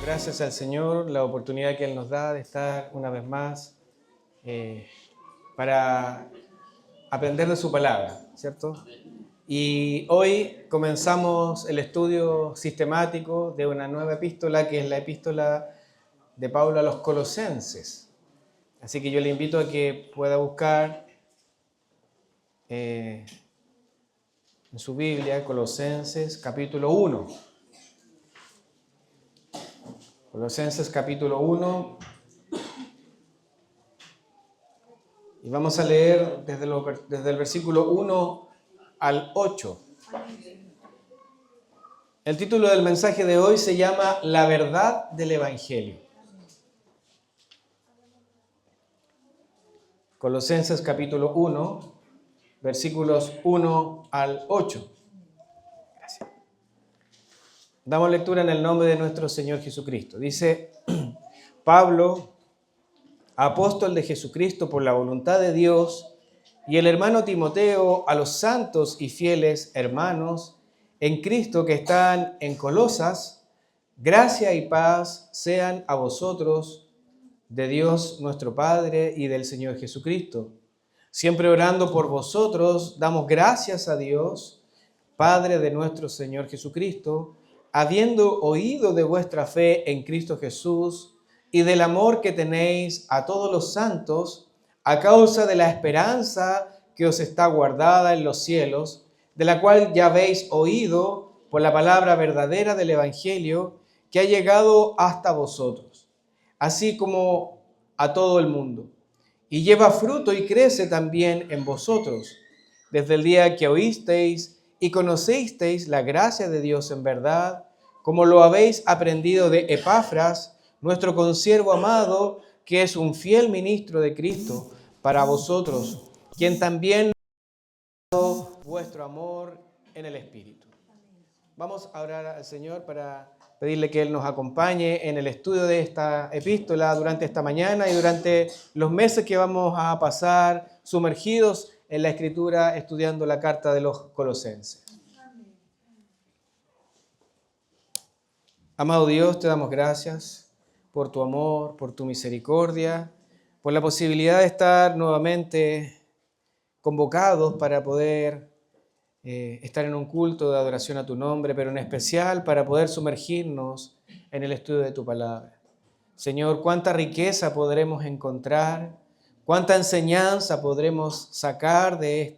gracias al Señor la oportunidad que Él nos da de estar una vez más para aprender de su palabra, ¿cierto? Y hoy comenzamos el estudio sistemático de una nueva epístola que es la epístola de Pablo a los Colosenses. Así que yo le invito a que pueda buscar en su Biblia Colosenses capítulo 1. Colosenses capítulo 1, y vamos a leer desde el versículo 1 al 8. El título del mensaje de hoy se llama La verdad del Evangelio. Colosenses capítulo 1, versículos 1 al 8. Gracias. Damos lectura en el nombre de nuestro Señor Jesucristo. Dice: Pablo, apóstol de Jesucristo por la voluntad de Dios, y el hermano Timoteo, a los santos y fieles hermanos en Cristo que están en Colosas, gracia y paz sean a vosotros de Dios nuestro Padre y del Señor Jesucristo. Siempre orando por vosotros, damos gracias a Dios, Padre de nuestro Señor Jesucristo, habiendo oído de vuestra fe en Cristo Jesús y del amor que tenéis a todos los santos, a causa de la esperanza que os está guardada en los cielos, de la cual ya habéis oído por la palabra verdadera del Evangelio, que ha llegado hasta vosotros, así como a todo el mundo, y lleva fruto y crece también en vosotros, desde el día que oísteis y conocisteis la gracia de Dios en verdad, como lo habéis aprendido de Epafras, nuestro consiervo amado, que es un fiel ministro de Cristo para vosotros, quien también ha dado vuestro amor en el Espíritu. Vamos a orar al Señor para pedirle que Él nos acompañe en el estudio de esta epístola durante esta mañana y durante los meses que vamos a pasar sumergidos en la Escritura estudiando la carta de los Colosenses. Amado Dios, te damos gracias por tu amor, por tu misericordia, por la posibilidad de estar nuevamente convocados para poder estar en un culto de adoración a tu nombre, pero en especial para poder sumergirnos en el estudio de tu palabra. Señor, cuánta riqueza podremos encontrar, cuánta enseñanza podremos sacar de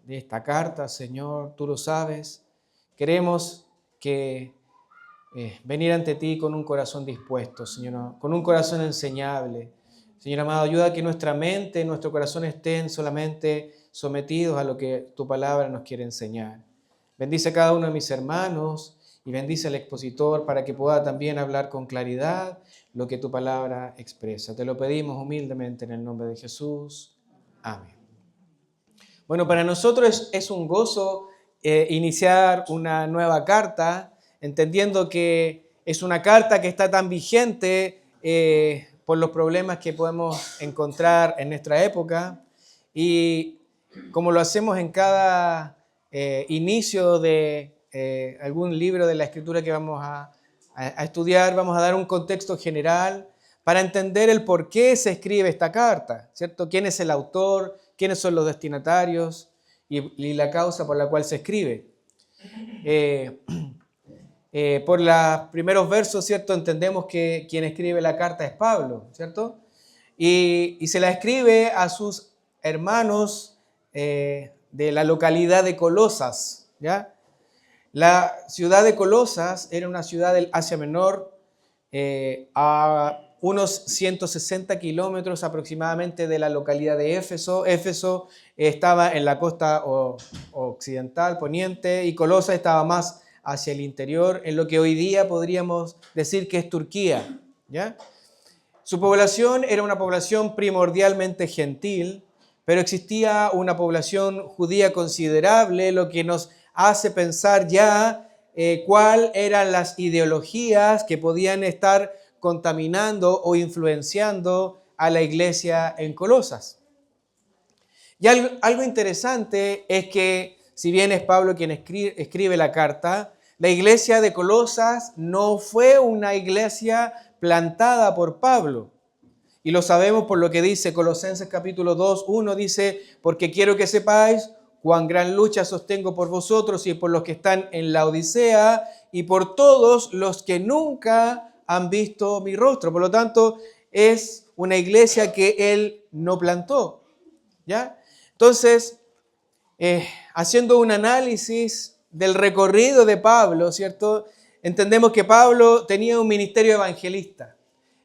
esta carta, Señor, tú lo sabes. Queremos que venir ante ti con un corazón dispuesto, Señor, con un corazón enseñable. Señor amado, ayuda a que nuestra mente, nuestro corazón estén solamente sometidos a lo que tu palabra nos quiere enseñar. Bendice a cada uno de mis hermanos y bendice al expositor para que pueda también hablar con claridad lo que tu palabra expresa. Te lo pedimos humildemente en el nombre de Jesús. Amén. Bueno, para nosotros es un gozo iniciar una nueva carta, entendiendo que es una carta que está tan vigente por los problemas que podemos encontrar en nuestra época, y como lo hacemos en cada inicio de algún libro de la Escritura que vamos a estudiar, vamos a dar un contexto general para entender el por qué se escribe esta carta, ¿cierto? ¿Quién es el autor? ¿Quiénes son los destinatarios? Y la causa por la cual se escribe. Por los primeros versos, ¿cierto? Entendemos que quien escribe la carta es Pablo, ¿cierto? Y se la escribe a sus hermanos de la localidad de Colosas, ¿ya? La ciudad de Colosas era una ciudad del Asia Menor, a unos 160 kilómetros aproximadamente de la localidad de Éfeso. Éfeso estaba en la costa occidental, poniente, y Colosas estaba más hacia el interior, en lo que hoy día podríamos decir que es Turquía, ¿ya? Su población era una población primordialmente gentil, pero existía una población judía considerable, lo que nos hace pensar ya cuáles eran las ideologías que podían estar contaminando o influenciando a la iglesia en Colosas. Y algo interesante es que, si bien es Pablo quien escribe la carta, La iglesia de Colosas no fue una iglesia plantada por Pablo. Y lo sabemos por lo que dice Colosenses capítulo 2, 1, dice, porque quiero que sepáis cuán gran lucha sostengo por vosotros y por los que están en la Odisea y por todos los que nunca han visto mi rostro. Por lo tanto, es una iglesia que él no plantó, ¿ya? Entonces, haciendo un análisis del recorrido de Pablo, ¿cierto? Entendemos que Pablo tenía un ministerio evangelista.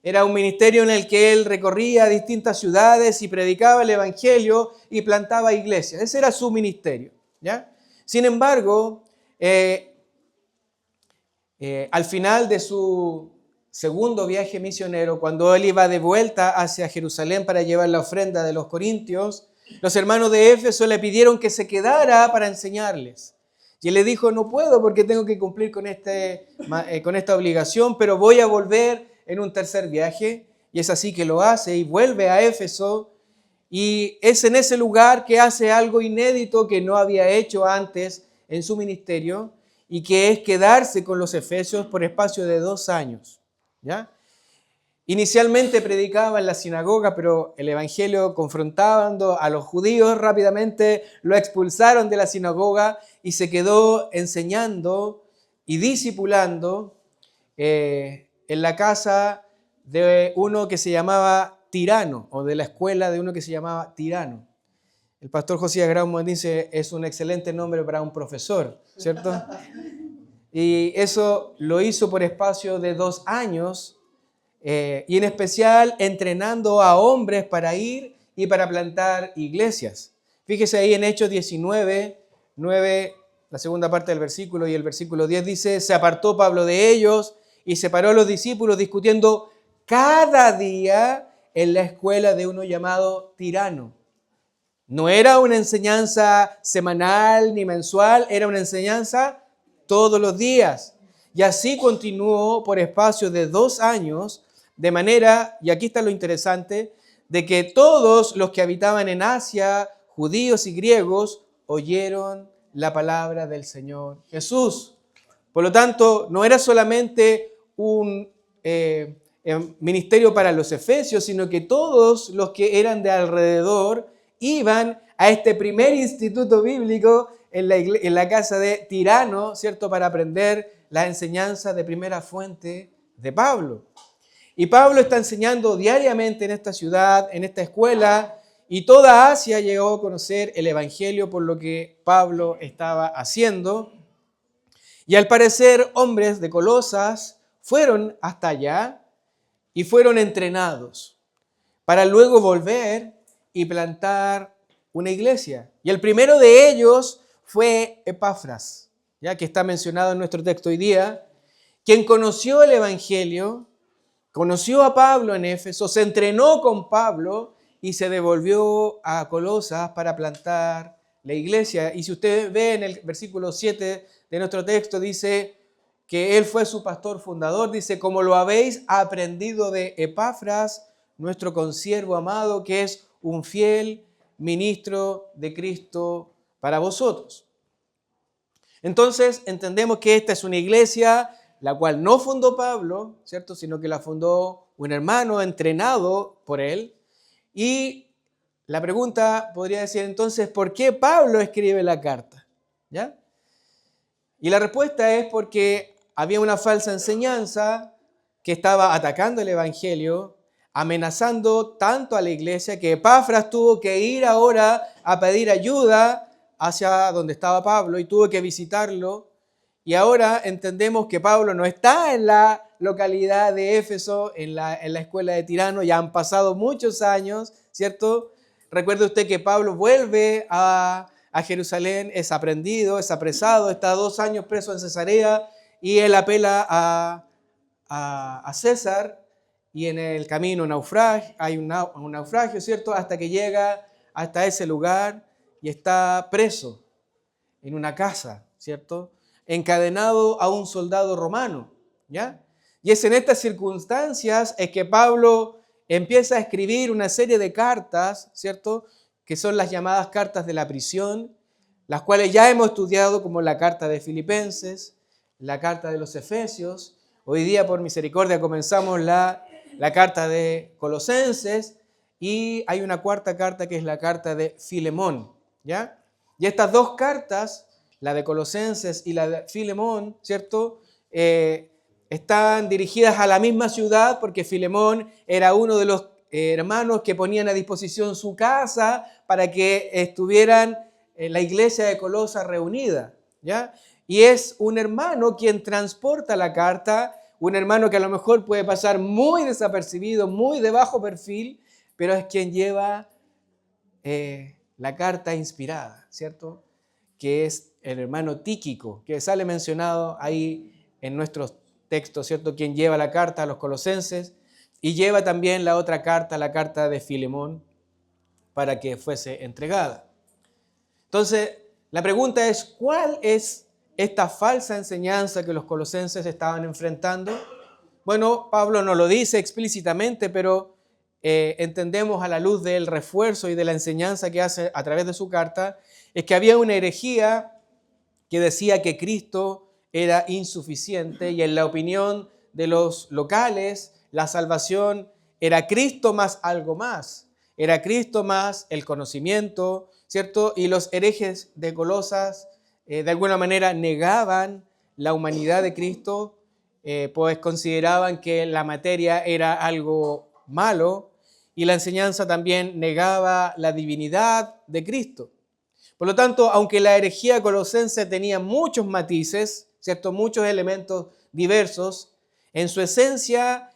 Era un ministerio en el que él recorría distintas ciudades y predicaba el evangelio y plantaba iglesias. Ese era su ministerio, ¿ya? Sin embargo, al final de su segundo viaje misionero, cuando él iba de vuelta hacia Jerusalén para llevar la ofrenda de los corintios, los hermanos de Éfeso le pidieron que se quedara para enseñarles. Y él le dijo, no puedo porque tengo que cumplir con esta obligación, pero voy a volver en un tercer viaje. Y es así que lo hace y vuelve a Éfeso. Y es en ese lugar que hace algo inédito que no había hecho antes en su ministerio, y que es quedarse con los efesios por espacio de 2 años, ¿ya? Inicialmente predicaba en la sinagoga, pero el evangelio, confrontando a los judíos, rápidamente lo expulsaron de la sinagoga y se quedó enseñando y discipulando en la casa de uno que se llamaba Tirano, o de la escuela de uno que se llamaba Tirano. El pastor Josías Grauman dice, es un excelente nombre para un profesor, ¿cierto? Y eso lo hizo por espacio de 2 años, y en especial entrenando a hombres para ir y para plantar iglesias. Fíjese ahí en Hechos 19, 9, la segunda parte del versículo y el versículo 10 dice, se apartó Pablo de ellos y separó a los discípulos discutiendo cada día en la escuela de uno llamado Tirano. No era una enseñanza semanal ni mensual, era una enseñanza todos los días. Y así continuó por espacio de 2 años, de manera, y aquí está lo interesante, de que todos los que habitaban en Asia, judíos y griegos, oyeron la palabra del Señor Jesús. Por lo tanto, no era solamente un ministerio para los efesios, sino que todos los que eran de alrededor iban a este primer instituto bíblico en la casa de Tirano, ¿cierto?, para aprender la enseñanza de primera fuente de Pablo. Y Pablo está enseñando diariamente en esta ciudad, en esta escuela, y toda Asia llegó a conocer el evangelio por lo que Pablo estaba haciendo. Y al parecer, hombres de Colosas fueron hasta allá y fueron entrenados para luego volver y plantar una iglesia. Y el primero de ellos fue Epafras, ya que está mencionado en nuestro texto hoy día, quien conoció el evangelio, conoció a Pablo en Éfeso, se entrenó con Pablo y se devolvió a Colosas para plantar la iglesia. Y si usted ve en el versículo 7 de nuestro texto, dice que él fue su pastor fundador, dice, como lo habéis aprendido de Epafras, nuestro consiervo amado, que es un fiel ministro de Cristo para vosotros. Entonces entendemos que esta es una iglesia la cual no fundó Pablo, ¿cierto?, sino que la fundó un hermano entrenado por él. Y la pregunta podría decir entonces, ¿por qué Pablo escribe la carta? ¿Ya? Y la respuesta es porque había una falsa enseñanza que estaba atacando el evangelio, amenazando tanto a la iglesia que Epafras tuvo que ir ahora a pedir ayuda hacia donde estaba Pablo y tuvo que visitarlo. Y ahora entendemos que Pablo no está en la localidad de Éfeso, en la escuela de Tirano, ya han pasado muchos años, ¿cierto? Recuerde usted que Pablo vuelve a Jerusalén, es aprendido, es apresado, está 2 años preso en Cesarea y él apela a César y en el camino hay un naufragio, ¿cierto? Hasta que llega hasta ese lugar y está preso en una casa, ¿cierto?, encadenado a un soldado romano, ¿ya? Y es en estas circunstancias es que Pablo empieza a escribir una serie de cartas, ¿cierto?, que son las llamadas cartas de la prisión, las cuales ya hemos estudiado, como la carta de Filipenses, la carta de los Efesios. Hoy día, por misericordia, comenzamos la carta de Colosenses y hay una cuarta carta que es la carta de Filemón, ¿ya? Y estas dos cartas, la de Colosenses y la de Filemón, ¿cierto? Están dirigidas a la misma ciudad porque Filemón era uno de los hermanos que ponían a disposición su casa para que estuvieran en la iglesia de Colosa reunida, ¿ya? Y es un hermano quien transporta la carta, un hermano que a lo mejor puede pasar muy desapercibido, muy de bajo perfil, pero es quien lleva la carta inspirada, ¿cierto? Que es el hermano Tíquico, que sale mencionado ahí en nuestros textos, ¿cierto? Quien lleva la carta a los colosenses y lleva también la otra carta, la carta de Filemón, para que fuese entregada. Entonces, la pregunta es, ¿cuál es esta falsa enseñanza que los colosenses estaban enfrentando? Bueno, Pablo no lo dice explícitamente, pero entendemos a la luz del refuerzo y de la enseñanza que hace a través de su carta, es que había una herejía que decía que Cristo era insuficiente y en la opinión de los locales, la salvación era Cristo más algo más. Era Cristo más el conocimiento, ¿cierto? Y los herejes de Colosas de alguna manera negaban la humanidad de Cristo, pues consideraban que la materia era algo malo y la enseñanza también negaba la divinidad de Cristo. Por lo tanto, aunque la herejía colosense tenía muchos matices, ¿cierto? Muchos elementos diversos, en su esencia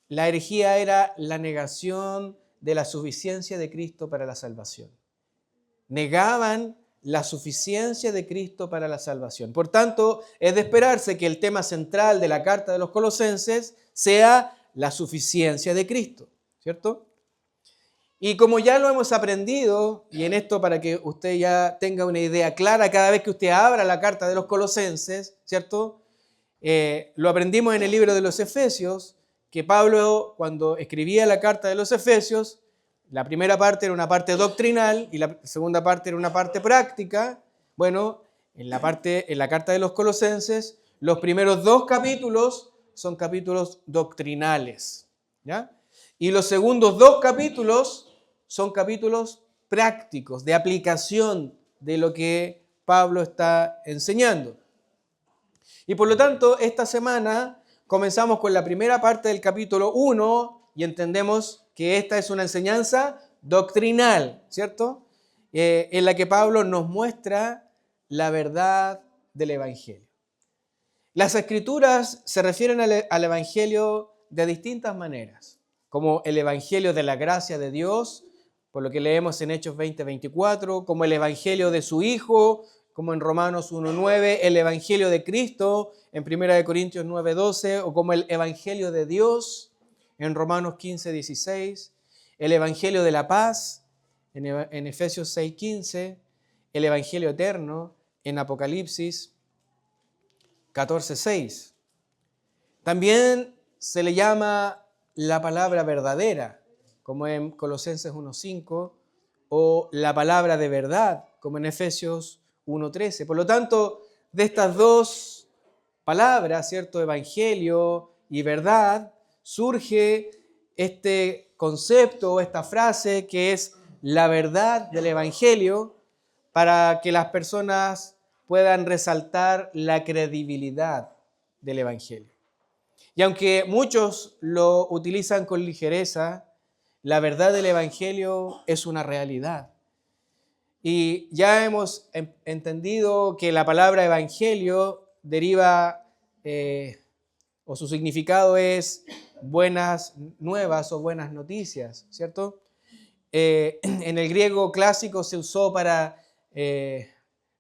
la herejía era la negación de la suficiencia de Cristo para la salvación. Negaban la suficiencia de Cristo para la salvación. Por tanto, es de esperarse que el tema central de la carta de los colosenses sea la suficiencia de Cristo, ¿cierto? Y como ya lo hemos aprendido, y en esto para que usted ya tenga una idea clara cada vez que usted abra la carta de los colosenses, ¿cierto? Lo aprendimos en el libro de los Efesios, que Pablo cuando escribía la carta de los Efesios, la primera parte era una parte doctrinal y la segunda parte era una parte práctica. Bueno, en la carta de los Colosenses, los primeros 2 capítulos son capítulos doctrinales, ¿ya? Y los segundos 2 capítulos son capítulos prácticos, de aplicación de lo que Pablo está enseñando. Y por lo tanto, esta semana comenzamos con la primera parte del capítulo 1 y entendemos que esta es una enseñanza doctrinal, ¿cierto? En la que Pablo nos muestra la verdad del Evangelio. Las Escrituras se refieren al Evangelio de distintas maneras, como el Evangelio de la gracia de Dios, por lo que leemos en Hechos 20:24, como el Evangelio de su Hijo, como en Romanos 1:9, el Evangelio de Cristo en 1 Corintios 9:12, o como el Evangelio de Dios en Romanos 15:16, el Evangelio de la paz en Efesios 6:15, el Evangelio eterno en Apocalipsis 14:6. También se le llama la palabra verdadera, como en Colosenses 1:5, o la palabra de verdad, como en Efesios 1:13. Por lo tanto, de estas dos palabras, ¿cierto? Evangelio y verdad, surge este concepto o esta frase que es la verdad del Evangelio para que las personas puedan resaltar la credibilidad del Evangelio. Y aunque muchos lo utilizan con ligereza, la verdad del Evangelio es una realidad. Y ya hemos entendido que la palabra Evangelio deriva, o su significado es buenas nuevas o buenas noticias, ¿cierto? En el griego clásico se usó para,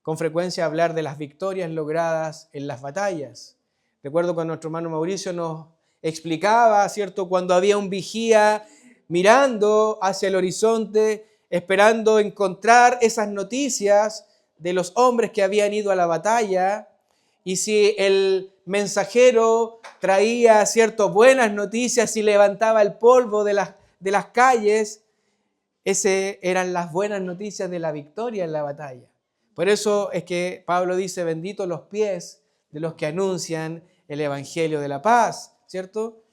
con frecuencia, hablar de las victorias logradas en las batallas. Recuerdo cuando nuestro hermano Mauricio nos explicaba, ¿cierto? Cuando había un vigía mirando hacia el horizonte, esperando encontrar esas noticias de los hombres que habían ido a la batalla, y si el mensajero traía, ¿cierto?, buenas noticias y levantaba el polvo de las calles, esas eran las buenas noticias de la victoria en la batalla. Por eso es que Pablo dice, benditos los pies de los que anuncian el Evangelio de la paz, ¿cierto?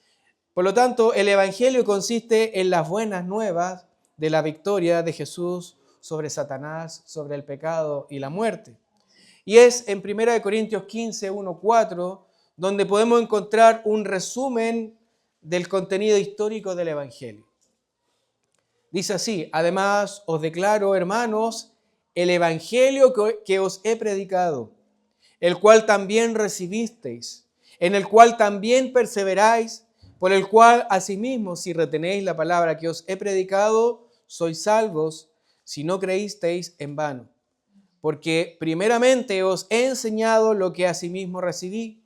Por lo tanto, el Evangelio consiste en las buenas nuevas de la victoria de Jesús sobre Satanás, sobre el pecado y la muerte. Y es en 1 Corintios 15, 1, 4, donde podemos encontrar un resumen del contenido histórico del Evangelio. Dice así: además os declaro, hermanos, el Evangelio que os he predicado, el cual también recibisteis, en el cual también perseveráis, por el cual asimismo, si retenéis la palabra que os he predicado, sois salvos, si no creísteis en vano. Porque primeramente os he enseñado lo que asimismo recibí,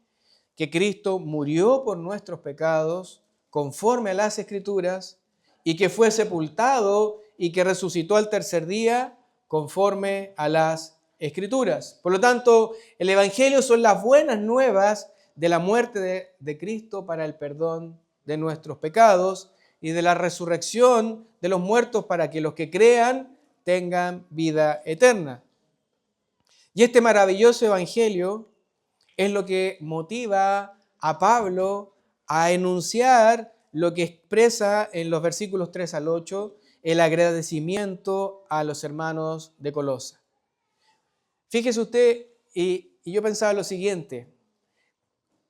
que Cristo murió por nuestros pecados, conforme a las Escrituras, y que fue sepultado y que resucitó al tercer día, conforme a las Escrituras. Por lo tanto, el Evangelio son las buenas nuevas de la muerte de Cristo para el perdón de nuestros pecados y de la resurrección de los muertos para que los que crean tengan vida eterna. Y este maravilloso Evangelio es lo que motiva a Pablo a enunciar lo que expresa en los versículos 3 al 8, el agradecimiento a los hermanos de Colosa. Fíjese usted, y yo pensaba lo siguiente: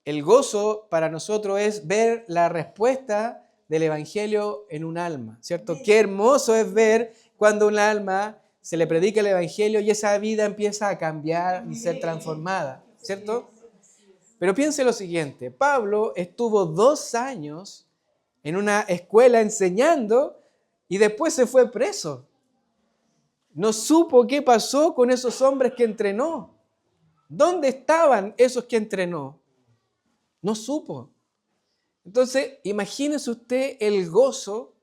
el gozo para nosotros es ver la respuesta del Evangelio en un alma, ¿cierto? Qué hermoso es ver cuando un alma se le predica el Evangelio y esa vida empieza a cambiar y ser transformada, ¿cierto? Pero piense lo siguiente: Pablo estuvo 2 años en una escuela enseñando y después se fue preso. No supo qué pasó con esos hombres que entrenó. ¿Dónde estaban esos que entrenó? No supo. Entonces, imagínese usted el gozo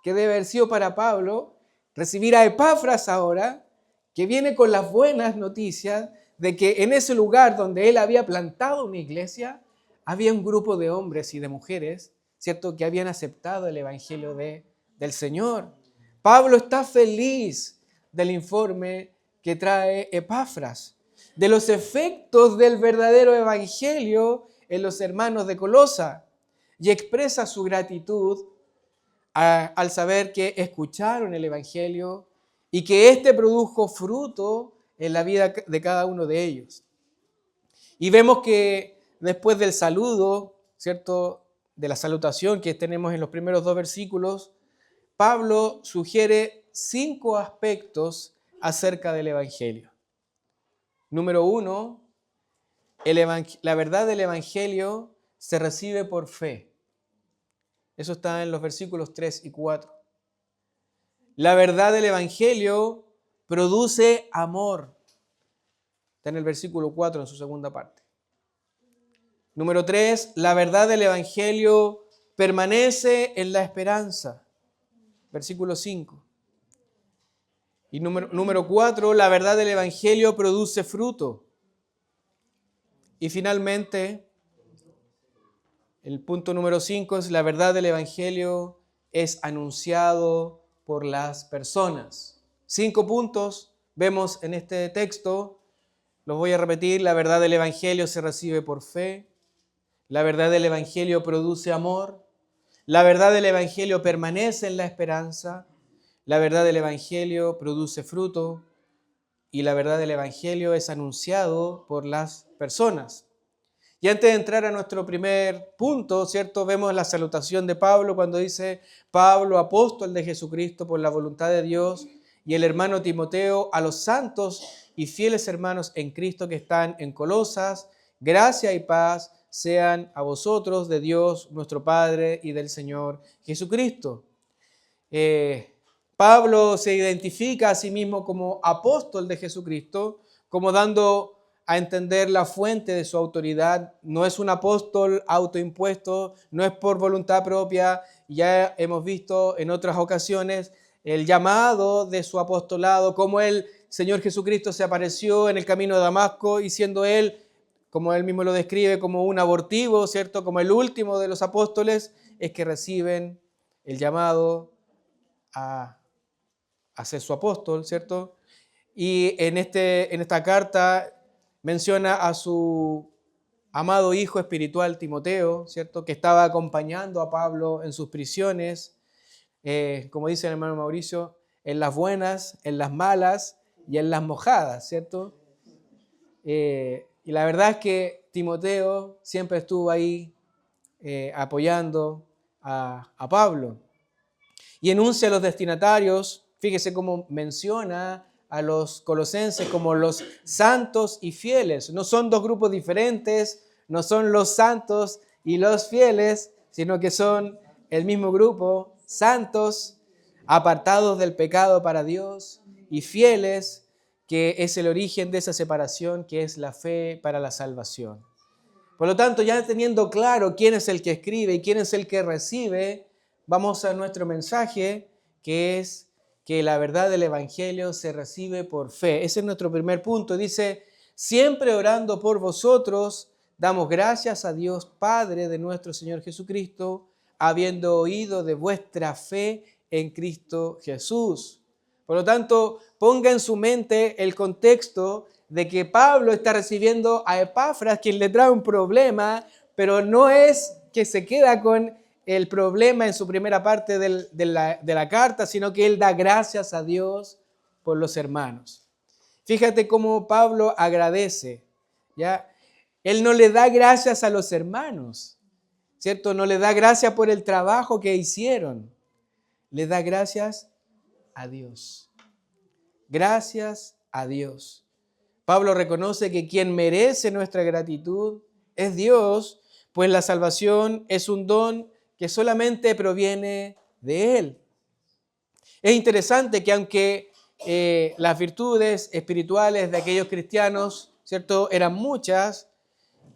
que debe haber sido para Pablo recibir a Epafras ahora, que viene con las buenas noticias de que en ese lugar donde él había plantado una iglesia, había un grupo de hombres y de mujeres, ¿cierto?, que habían aceptado el Evangelio del Señor. Pablo está feliz del informe que trae Epafras, de los efectos del verdadero Evangelio en los hermanos de Colosa, y expresa su gratitud al saber que escucharon el Evangelio y que éste produjo fruto en la vida de cada uno de ellos. Y vemos que después del saludo, ¿cierto?, de la salutación que tenemos en los primeros 2 versículos, Pablo sugiere 5 aspectos acerca del Evangelio. Número 1, la verdad del Evangelio se recibe por fe. Eso está en los versículos 3 y 4. La verdad del Evangelio produce amor. Está en el versículo 4 en su segunda parte. Número 3, la verdad del Evangelio permanece en la esperanza. Versículo 5. Y número 4, la verdad del Evangelio produce fruto. Y finalmente, el punto número 5 es: la verdad del Evangelio es anunciado por las personas. 5 puntos vemos en este texto. Los voy a repetir: la verdad del Evangelio se recibe por fe, la verdad del Evangelio produce amor, la verdad del Evangelio permanece en la esperanza, la verdad del Evangelio produce fruto y la verdad del Evangelio es anunciado por las personas. Y antes de entrar a nuestro primer punto, ¿cierto?, vemos la salutación de Pablo cuando dice: Pablo, apóstol de Jesucristo por la voluntad de Dios, y el hermano Timoteo, a los santos y fieles hermanos en Cristo que están en Colosas, gracia y paz sean a vosotros de Dios nuestro Padre y del Señor Jesucristo. Pablo se identifica a sí mismo como apóstol de Jesucristo, como dando a entender la fuente de su autoridad. No es un apóstol autoimpuesto, no es por voluntad propia. Ya hemos visto en otras ocasiones el llamado de su apostolado, como el Señor Jesucristo se apareció en el camino de Damasco y siendo él, como él mismo lo describe, como un abortivo, ¿cierto?, como el último de los apóstoles, es que reciben el llamado a ser su apóstol, ¿cierto? Y en esta carta menciona a su amado hijo espiritual Timoteo, ¿cierto? Que estaba acompañando a Pablo en sus prisiones, como dice el hermano Mauricio, en las buenas, en las malas y en las mojadas, ¿cierto? Y la verdad es que Timoteo siempre estuvo ahí apoyando a Pablo. Y enuncia a los destinatarios, fíjese cómo menciona a los colosenses como los santos y fieles. No son dos grupos diferentes, no son los santos y los fieles, sino que son el mismo grupo, santos, apartados del pecado para Dios, y fieles, que es el origen de esa separación, que es la fe para la salvación. Por lo tanto, ya teniendo claro quién es el que escribe y quién es el que recibe, vamos a nuestro mensaje, que es que la verdad del Evangelio se recibe por fe. Ese es nuestro primer punto. Dice, siempre orando por vosotros, damos gracias a Dios Padre de nuestro Señor Jesucristo, habiendo oído de vuestra fe en Cristo Jesús. Por lo tanto, ponga en su mente el contexto de que Pablo está recibiendo a Epafras, quien le trae un problema, pero no es que se queda con el problema en su primera parte de la carta, sino que él da gracias a Dios por los hermanos. Fíjate cómo Pablo agradece, ¿ya? Él no le da gracias a los hermanos, ¿cierto? No le da gracias por el trabajo que hicieron, le da gracias a Dios. Gracias a Dios. Pablo reconoce que quien merece nuestra gratitud es Dios, pues la salvación es un don que solamente proviene de Él. Es interesante que aunque las virtudes espirituales de aquellos cristianos, ¿cierto?, eran muchas,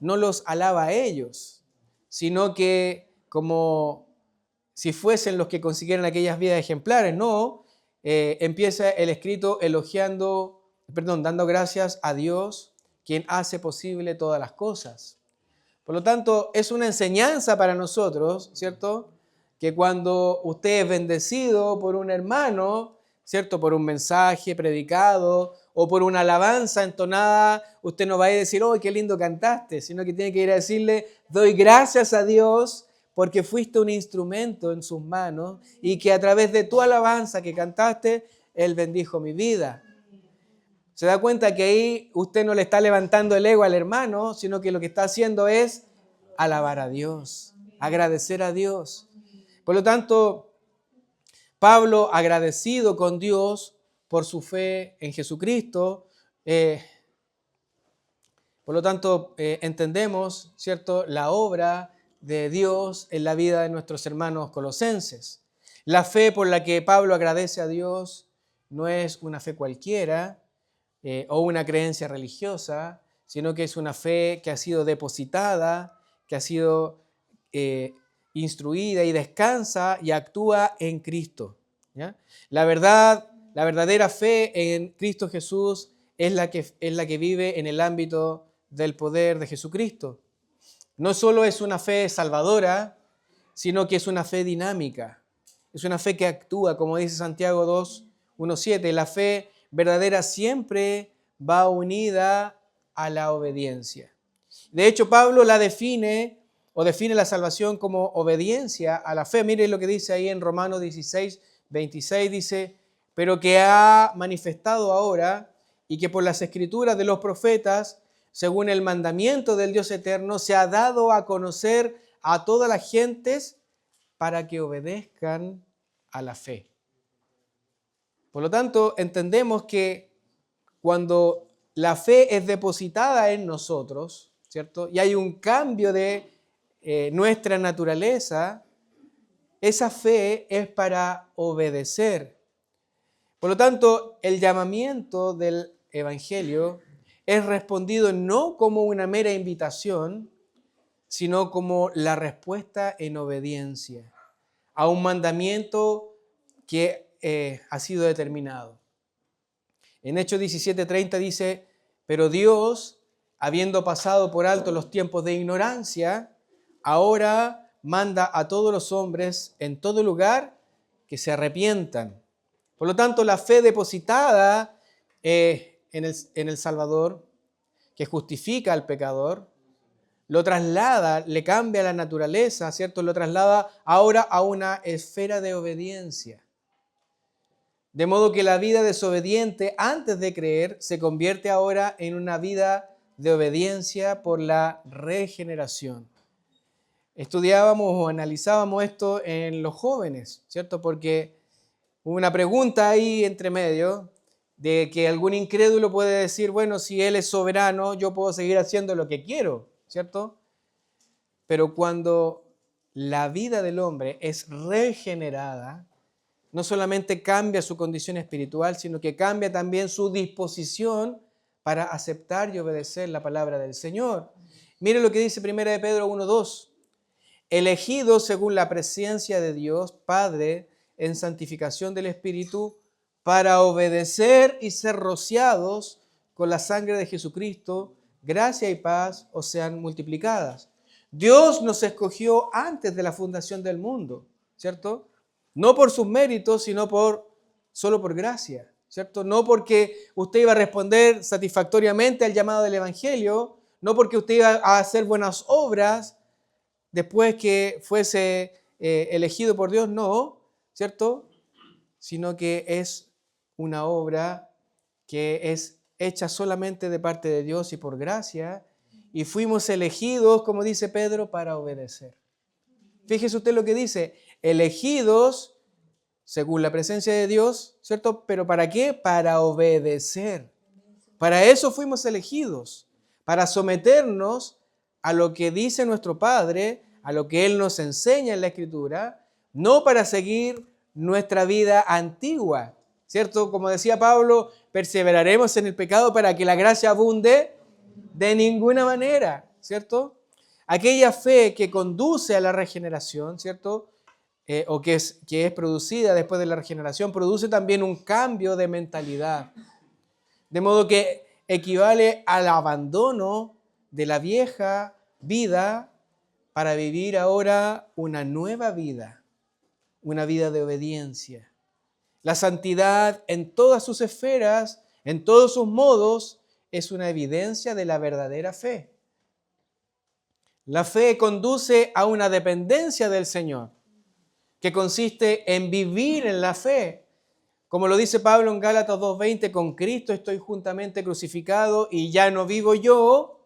no los alaba a ellos, sino que como si fuesen los que consiguieran aquellas vidas ejemplares, no, empieza el escrito dando gracias a Dios, quien hace posible todas las cosas. Por lo tanto, es una enseñanza para nosotros, ¿cierto?, que cuando usted es bendecido por un hermano, ¿cierto?, por un mensaje predicado o por una alabanza entonada, usted no va a ir a decir, ¡oh, qué lindo cantaste!, sino que tiene que ir a decirle, doy gracias a Dios porque fuiste un instrumento en sus manos y que a través de tu alabanza que cantaste, Él bendijo mi vida. Se da cuenta que ahí usted no le está levantando el ego al hermano, sino que lo que está haciendo es alabar a Dios, agradecer a Dios. Por lo tanto, Pablo, agradecido con Dios por su fe en Jesucristo, por lo tanto, entendemos, ¿cierto?, la obra de Dios en la vida de nuestros hermanos colosenses. La fe por la que Pablo agradece a Dios no es una fe cualquiera o una creencia religiosa, sino que es una fe que ha sido depositada, que ha sido instruida y descansa y actúa en Cristo, ¿ya? La verdadera fe en Cristo Jesús es la que vive en el ámbito del poder de Jesucristo. No solo es una fe salvadora, sino que es una fe dinámica. Es una fe que actúa, como dice Santiago 2, 1, 7. La fe verdadera siempre va unida a la obediencia. De hecho, Pablo define la salvación como obediencia a la fe. Mire lo que dice ahí en Romanos 16, 26, dice, pero que ha manifestado ahora y que por las escrituras de los profetas, según el mandamiento del Dios eterno, se ha dado a conocer a todas las gentes para que obedezcan a la fe. Por lo tanto, entendemos que cuando la fe es depositada en nosotros, ¿cierto?, y hay un cambio de nuestra naturaleza, esa fe es para obedecer. Por lo tanto, el llamamiento del Evangelio es respondido no como una mera invitación, sino como la respuesta en obediencia a un mandamiento que ha sido determinado. En Hechos 17:30 dice, pero Dios, habiendo pasado por alto los tiempos de ignorancia, ahora manda a todos los hombres en todo lugar que se arrepientan. Por lo tanto, la fe depositada en el Salvador, que justifica al pecador, lo traslada, le cambia la naturaleza, ¿cierto? Lo traslada ahora a una esfera de obediencia. De modo que la vida desobediente antes de creer se convierte ahora en una vida de obediencia por la regeneración. Estudiábamos o analizábamos esto en los jóvenes, ¿cierto? Porque hubo una pregunta ahí entre medio de que algún incrédulo puede decir, bueno, si Él es soberano, yo puedo seguir haciendo lo que quiero, ¿cierto? Pero cuando la vida del hombre es regenerada, no solamente cambia su condición espiritual, sino que cambia también su disposición para aceptar y obedecer la palabra del Señor. Mire lo que dice 1 de Pedro 1:2. Elegidos según la presencia de Dios, Padre, en santificación del Espíritu, para obedecer y ser rociados con la sangre de Jesucristo, gracia y paz os sean multiplicadas. Dios nos escogió antes de la fundación del mundo, ¿cierto? No por sus méritos, sino solo por gracia, ¿cierto? No porque usted iba a responder satisfactoriamente al llamado del Evangelio, no porque usted iba a hacer buenas obras después que fuese elegido por Dios, no, ¿cierto? Sino que es una obra que es hecha solamente de parte de Dios y por gracia, y fuimos elegidos, como dice Pedro, para obedecer. Fíjese usted lo que dice, elegidos según la presencia de Dios, ¿cierto? ¿Pero para qué? Para obedecer. Para eso fuimos elegidos, para someternos a lo que dice nuestro Padre, a lo que Él nos enseña en la Escritura, no para seguir nuestra vida antigua, ¿cierto? Como decía Pablo, perseveraremos en el pecado para que la gracia abunde de ninguna manera, ¿cierto? Aquella fe que conduce a la regeneración, ¿cierto? O que es producida después de la regeneración, produce también un cambio de mentalidad. De modo que equivale al abandono de la vieja vida para vivir ahora una nueva vida, una vida de obediencia. La santidad en todas sus esferas, en todos sus modos, es una evidencia de la verdadera fe. La fe conduce a una dependencia del Señor, que consiste en vivir en la fe. Como lo dice Pablo en Gálatas 2:20, con Cristo estoy juntamente crucificado y ya no vivo yo,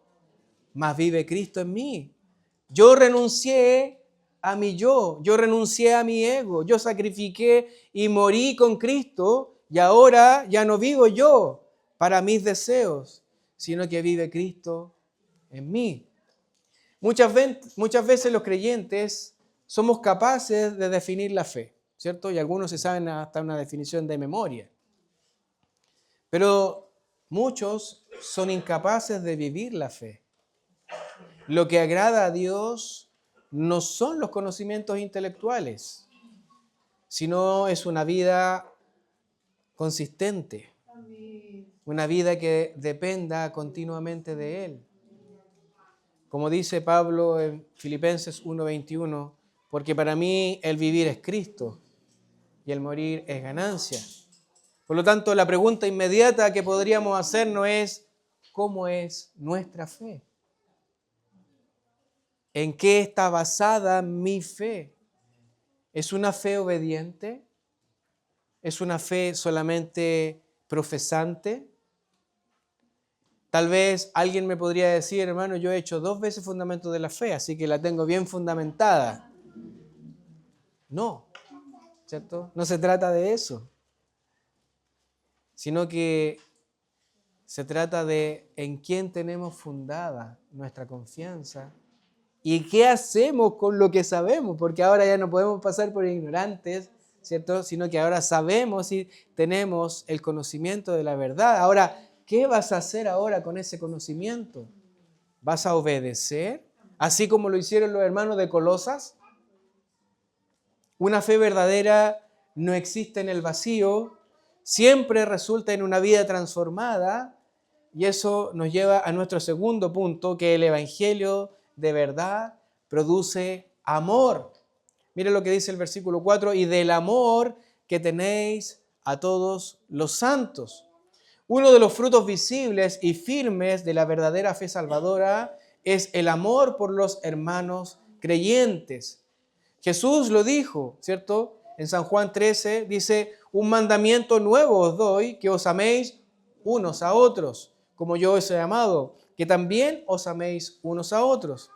mas vive Cristo en mí. Yo renuncié a mi yo renuncié a mi ego, yo sacrifiqué y morí con Cristo y ahora ya no vivo yo para mis deseos, sino que vive Cristo en mí. Muchas veces los creyentes somos capaces de definir la fe, ¿cierto? Y algunos se saben hasta una definición de memoria. Pero muchos son incapaces de vivir la fe. Lo que agrada a Dios no son los conocimientos intelectuales, sino es una vida consistente, una vida que dependa continuamente de Él. Como dice Pablo en Filipenses 1:21, porque para mí el vivir es Cristo y el morir es ganancia. Por lo tanto, la pregunta inmediata que podríamos hacernos es, ¿cómo es nuestra fe? ¿En qué está basada mi fe? ¿Es una fe obediente? ¿Es una fe solamente profesante? Tal vez alguien me podría decir, hermano, yo he hecho 2 veces fundamentos de la fe, así que la tengo bien fundamentada. No, ¿cierto? No se trata de eso, sino que se trata de en quién tenemos fundada nuestra confianza y qué hacemos con lo que sabemos, porque ahora ya no podemos pasar por ignorantes, ¿cierto? Sino que ahora sabemos y tenemos el conocimiento de la verdad. Ahora, ¿qué vas a hacer ahora con ese conocimiento? ¿Vas a obedecer? Así como lo hicieron los hermanos de Colosas. Una fe verdadera no existe en el vacío, siempre resulta en una vida transformada, y eso nos lleva a nuestro segundo punto, que el Evangelio de verdad produce amor. Mire lo que dice el versículo 4, y del amor que tenéis a todos los santos. Uno de los frutos visibles y firmes de la verdadera fe salvadora es el amor por los hermanos creyentes. Jesús lo dijo, ¿cierto? En San Juan 13 dice, un mandamiento nuevo os doy, que os améis unos a otros, como yo os he amado, que también os améis unos a otros.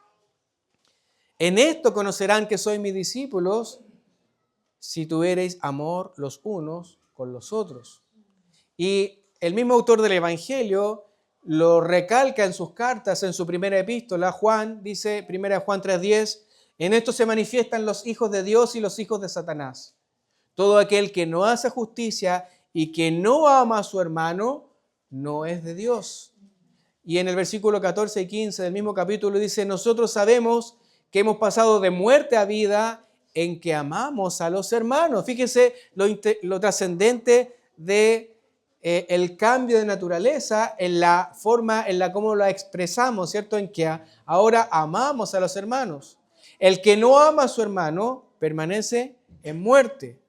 En esto conocerán que sois mis discípulos, si tuviereis amor los unos con los otros. Y el mismo autor del Evangelio lo recalca en sus cartas, en su primera epístola. Juan dice, 1 Juan 3:10, en esto se manifiestan los hijos de Dios y los hijos de Satanás. Todo aquel que no hace justicia y que no ama a su hermano, no es de Dios. Y en el versículo 14 y 15 del mismo capítulo dice, nosotros sabemos que hemos pasado de muerte a vida en que amamos a los hermanos. Fíjense lo trascendente de el cambio de naturaleza en la forma en la cómo la expresamos, ¿cierto? En que ahora amamos a los hermanos. El que no ama a su hermano permanece en muerte.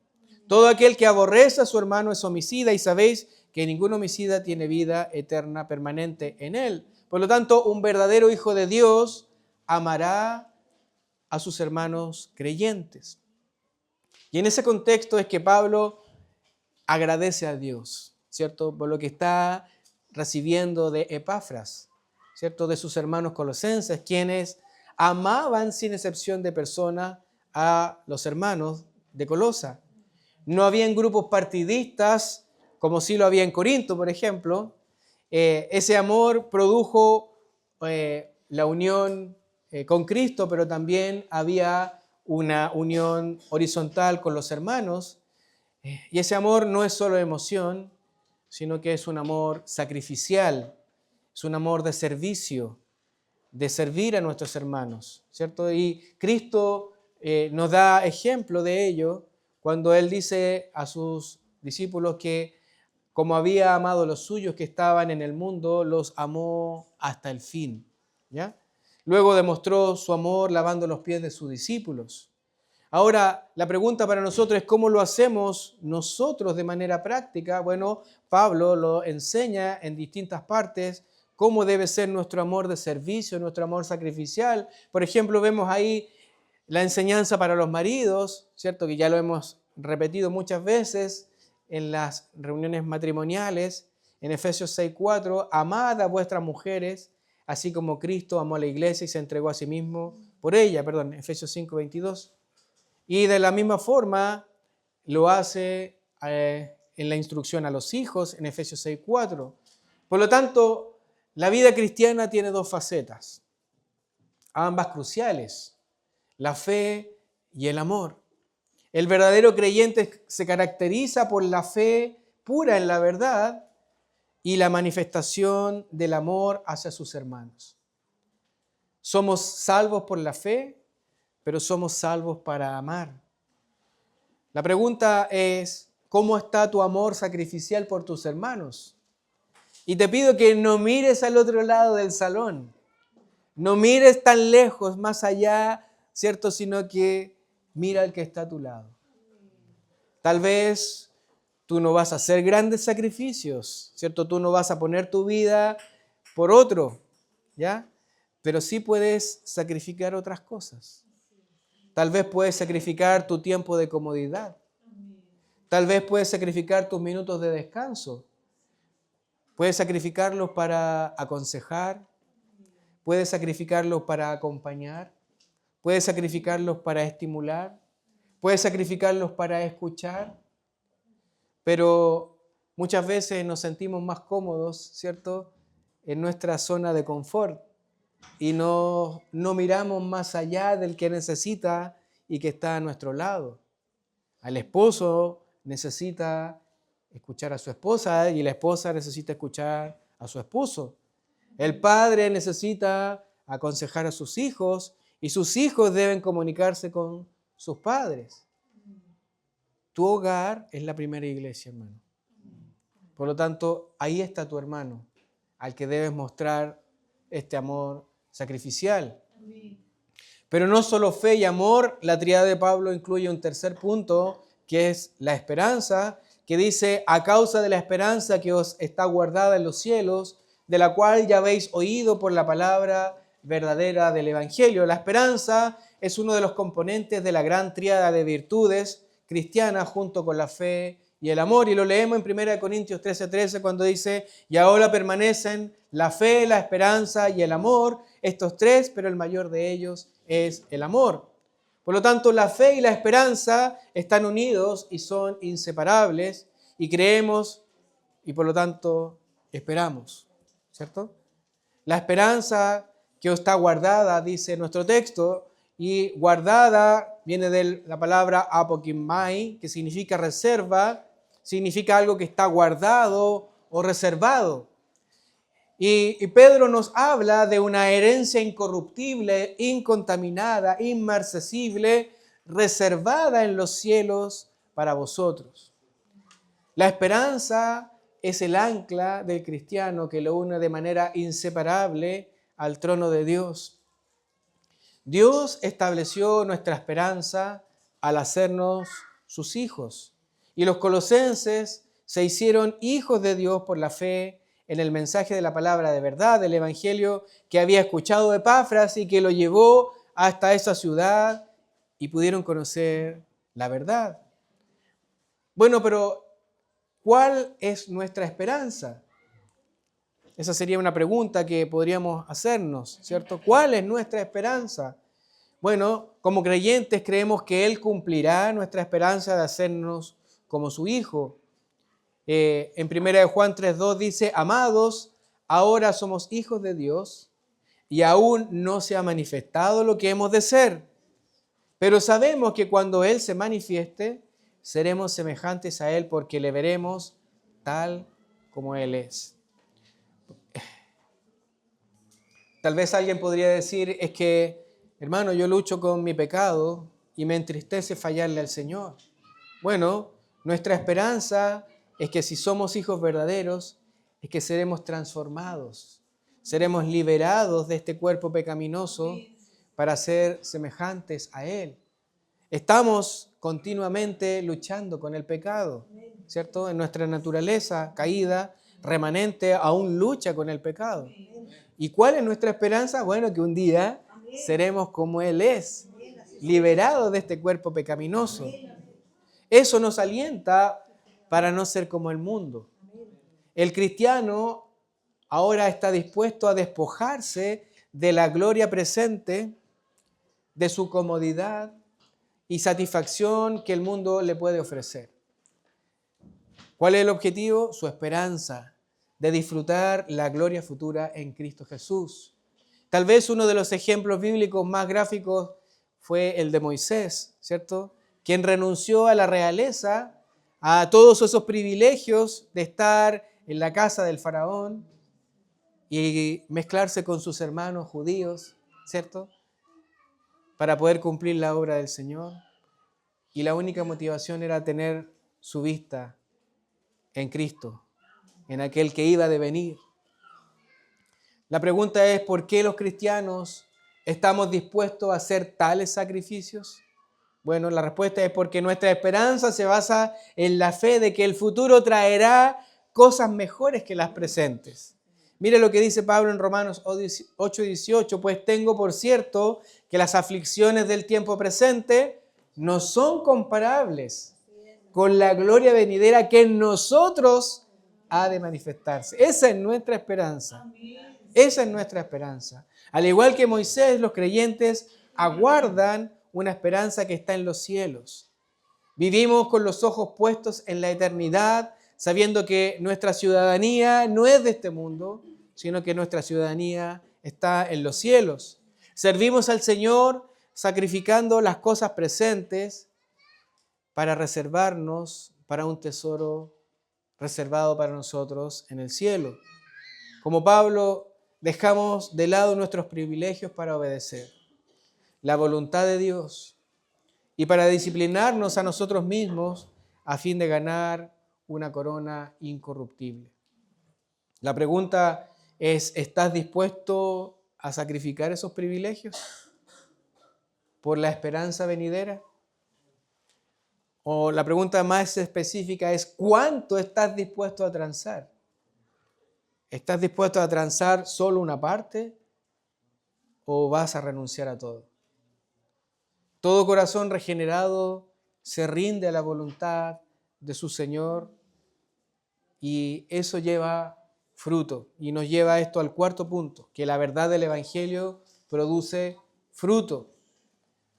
Todo aquel que aborrece a su hermano es homicida y sabéis que ningún homicida tiene vida eterna permanente en él. Por lo tanto, un verdadero hijo de Dios amará a sus hermanos creyentes. Y en ese contexto es que Pablo agradece a Dios, ¿cierto? Por lo que está recibiendo de Epafras, ¿cierto? De sus hermanos colosenses, quienes amaban sin excepción de persona a los hermanos de Colosa. No habían grupos partidistas, como sí lo había en Corinto, por ejemplo. Ese amor produjo la unión con Cristo, pero también había una unión horizontal con los hermanos. Y ese amor no es solo emoción, sino que es un amor sacrificial, es un amor de servicio, de servir a nuestros hermanos, ¿cierto? Y Cristo nos da ejemplo de ello cuando Él dice a sus discípulos que como había amado a los suyos que estaban en el mundo, los amó hasta el fin, ¿ya? Luego demostró su amor lavando los pies de sus discípulos. Ahora, la pregunta para nosotros es cómo lo hacemos nosotros de manera práctica. Bueno, Pablo lo enseña en distintas partes, cómo debe ser nuestro amor de servicio, nuestro amor sacrificial. Por ejemplo, vemos ahí la enseñanza para los maridos, ¿cierto? Que ya lo hemos repetido muchas veces en las reuniones matrimoniales. En Efesios 6:4, amad a vuestras mujeres, así como Cristo amó a la iglesia y se entregó a sí mismo por ella. Efesios 5:22. Y de la misma forma lo hace en la instrucción a los hijos en Efesios 6:4. Por lo tanto, la vida cristiana tiene dos facetas, ambas cruciales, la fe y el amor. El verdadero creyente se caracteriza por la fe pura en la verdad y la manifestación del amor hacia sus hermanos. Somos salvos por la fe, pero somos salvos para amar. La pregunta es, ¿cómo está tu amor sacrificial por tus hermanos? Y te pido que no mires al otro lado del salón, no mires tan lejos, más allá, ¿cierto? Sino que mira al que está a tu lado. Tal vez tú no vas a hacer grandes sacrificios, ¿cierto? Tú no vas a poner tu vida por otro, ¿ya? Pero sí puedes sacrificar otras cosas. Tal vez puedes sacrificar tu tiempo de comodidad. Tal vez puedes sacrificar tus minutos de descanso. Puedes sacrificarlos para aconsejar. Puedes sacrificarlos para acompañar. Puedes sacrificarlos para estimular. Puedes sacrificarlos para escuchar. Pero muchas veces nos sentimos más cómodos, ¿cierto?, en nuestra zona de confort. Y no miramos más allá del que necesita y que está a nuestro lado. El esposo necesita escuchar a su esposa y la esposa necesita escuchar a su esposo. El padre necesita aconsejar a sus hijos y sus hijos deben comunicarse con sus padres. Tu hogar es la primera iglesia, hermano. Por lo tanto, ahí está tu hermano, al que debes mostrar este amor sacrificial. Pero no solo fe y amor, la tríada de Pablo incluye un tercer punto, que es la esperanza, que dice, a causa de la esperanza que os está guardada en los cielos, de la cual ya habéis oído por la palabra verdadera del Evangelio. La esperanza es uno de los componentes de la gran tríada de virtudes cristianas junto con la fe y el amor. Y lo leemos en 1 Corintios 13:13 cuando dice, y ahora permanecen la fe, la esperanza y el amor, estos tres, pero el mayor de ellos es el amor. Por lo tanto, la fe y la esperanza están unidos y son inseparables y creemos y por lo tanto esperamos, ¿cierto? La esperanza que está guardada, dice nuestro texto, y guardada viene de la palabra apokimai, que significa reserva, significa algo que está guardado o reservado. Y Pedro nos habla de una herencia incorruptible, incontaminada, inmarcesible, reservada en los cielos para vosotros. La esperanza es el ancla del cristiano que lo une de manera inseparable al trono de Dios. Dios estableció nuestra esperanza al hacernos sus hijos. Y los colosenses se hicieron hijos de Dios por la fe en el mensaje de la palabra de verdad, del Evangelio que había escuchado Epafras y que lo llevó hasta esa ciudad y pudieron conocer la verdad. Bueno, pero ¿cuál es nuestra esperanza? Esa sería una pregunta que podríamos hacernos, ¿cierto? ¿Cuál es nuestra esperanza? Bueno, como creyentes creemos que Él cumplirá nuestra esperanza de hacernos como su Hijo. En 1 Juan 3:2 dice, amados, ahora somos hijos de Dios y aún no se ha manifestado lo que hemos de ser. Pero sabemos que cuando Él se manifieste, seremos semejantes a Él porque le veremos tal como Él es. Tal vez alguien podría decir, es que, hermano, yo lucho con mi pecado y me entristece fallarle al Señor. Bueno, nuestra esperanza es que si somos hijos verdaderos, es que seremos transformados, seremos liberados de este cuerpo pecaminoso para ser semejantes a Él. Estamos continuamente luchando con el pecado, ¿cierto? En nuestra naturaleza caída, remanente, aún lucha con el pecado. ¿Y cuál es nuestra esperanza? Bueno, que un día seremos como Él es, liberados de este cuerpo pecaminoso. Eso nos alienta para no ser como el mundo. El cristiano ahora está dispuesto a despojarse de la gloria presente, de su comodidad y satisfacción que el mundo le puede ofrecer. ¿Cuál es el objetivo? Su esperanza de disfrutar la gloria futura en Cristo Jesús. Tal vez uno de los ejemplos bíblicos más gráficos fue el de Moisés, ¿cierto? Quien renunció a la realeza, a todos esos privilegios de estar en la casa del faraón y mezclarse con sus hermanos judíos, ¿cierto? Para poder cumplir la obra del Señor. Y la única motivación era tener su vista en Cristo, en aquel que iba a devenir. La pregunta es, ¿por qué los cristianos estamos dispuestos a hacer tales sacrificios? Bueno, la respuesta es porque nuestra esperanza se basa en la fe de que el futuro traerá cosas mejores que las presentes. Mire lo que dice Pablo en Romanos 8:18, pues tengo por cierto que las aflicciones del tiempo presente no son comparables con la gloria venidera que en nosotros ha de manifestarse. Esa es nuestra esperanza. Esa es nuestra esperanza. Al igual que Moisés, los creyentes aguardan una esperanza que está en los cielos. Vivimos con los ojos puestos en la eternidad, sabiendo que nuestra ciudadanía no es de este mundo, sino que nuestra ciudadanía está en los cielos. Servimos al Señor sacrificando las cosas presentes para reservarnos para un tesoro reservado para nosotros en el cielo. Como Pablo, dejamos de lado nuestros privilegios para obedecer la voluntad de Dios y para disciplinarnos a nosotros mismos a fin de ganar una corona incorruptible. La pregunta es, ¿estás dispuesto a sacrificar esos privilegios por la esperanza venidera? O la pregunta más específica es, ¿cuánto estás dispuesto a transar? ¿Estás dispuesto a transar solo una parte o vas a renunciar a todo? Todo corazón regenerado se rinde a la voluntad de su Señor y eso lleva fruto. Y nos lleva esto al cuarto punto, que la verdad del Evangelio produce fruto.